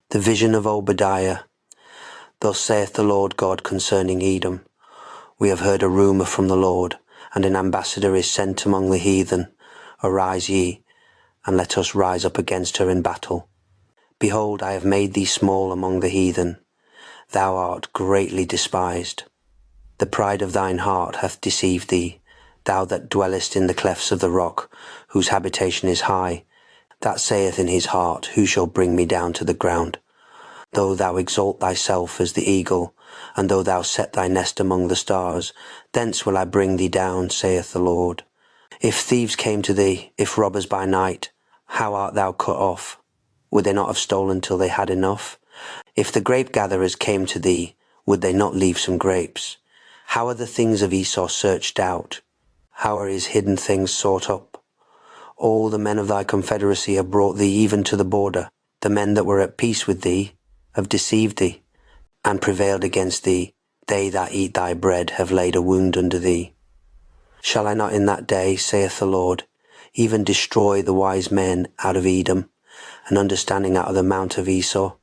The vision of Obadiah. Thus saith the Lord God concerning Edom, We have heard a rumour from the Lord, and an ambassador is sent among the heathen. Arise ye, and let us rise up against her in battle. Behold, I have made thee small among the heathen. Thou art greatly despised. The pride of thine heart hath deceived thee, thou that dwellest in the clefts of the rock, whose habitation is high, that saith in his heart, Who shall bring me down to the ground? Though thou exalt thyself as the eagle, and though thou set thy nest among the stars, thence will I bring thee down, saith the Lord. If thieves came to thee, if robbers by night, how art thou cut off? Would they not have stolen till they had enough? If the grape-gatherers came to thee, would they not leave some grapes? How are the things of Esau searched out? How are his hidden things sought up? All the men of thy confederacy have brought thee even to the border. The men that were at peace with thee have deceived thee, and prevailed against thee. They that eat thy bread have laid a wound under thee. Shall I not in that day, saith the Lord, even destroy the wise men out of Edom, and understanding out of the mount of Esau?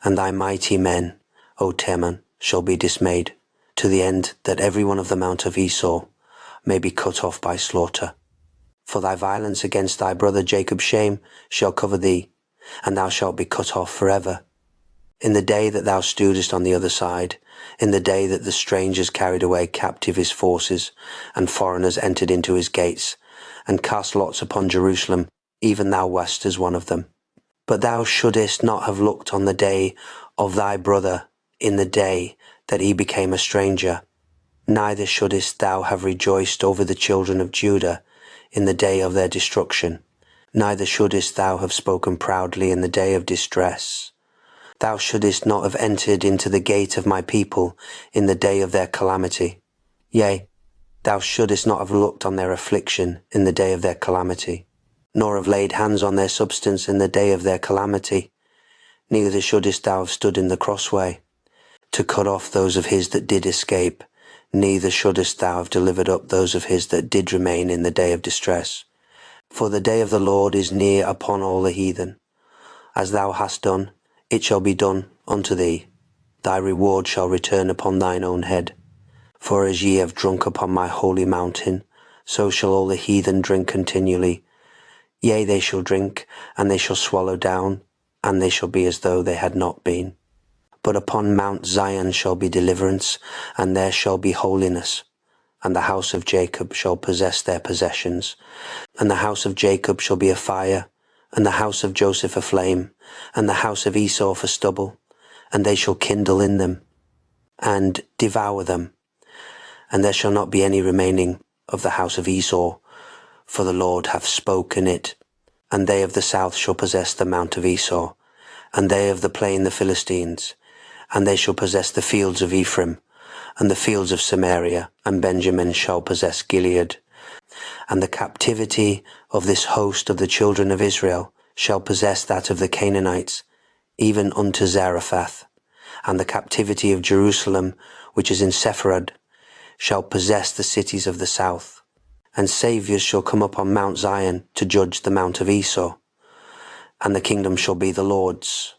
And thy mighty men, O Teman, shall be dismayed, to the end that every one of the mount of Esau may be cut off by slaughter. For thy violence against thy brother Jacob's shame shall cover thee, and thou shalt be cut off forever. In the day that thou stoodest on the other side, in the day that the strangers carried away captive his forces, and foreigners entered into his gates, and cast lots upon Jerusalem, even thou wast as one of them. But thou shouldest not have looked on the day of thy brother in the day that he became a stranger, neither shouldest thou have rejoiced over the children of Judah in the day of their destruction, neither shouldest thou have spoken proudly in the day of distress. Thou shouldest not have entered into the gate of my people in the day of their calamity. Yea, thou shouldest not have looked on their affliction in the day of their calamity, nor have laid hands on their substance in the day of their calamity. Neither shouldest thou have stood in the crossway, to cut off those of his that did escape, neither shouldest thou have delivered up those of his that did remain in the day of distress. For the day of the Lord is near upon all the heathen. As thou hast done, it shall be done unto thee. Thy reward shall return upon thine own head. For as ye have drunk upon my holy mountain, so shall all the heathen drink continually. Yea, they shall drink, and they shall swallow down, and they shall be as though they had not been. But upon Mount Zion shall be deliverance, and there shall be holiness. And the house of Jacob shall possess their possessions. And the house of Jacob shall be a fire, and the house of Joseph a flame, and the house of Esau for stubble. And they shall kindle in them, and devour them. And there shall not be any remaining of the house of Esau, for the Lord hath spoken it. And they of the south shall possess the mount of Esau, and they of the plain the Philistines. And they shall possess the fields of Ephraim, and the fields of Samaria, and Benjamin shall possess Gilead. And the captivity of this host of the children of Israel shall possess that of the Canaanites, even unto Zarephath. And the captivity of Jerusalem, which is in Sepharad, shall possess the cities of the south. And saviours shall come upon Mount Zion to judge the mount of Esau. And the kingdom shall be the Lord's,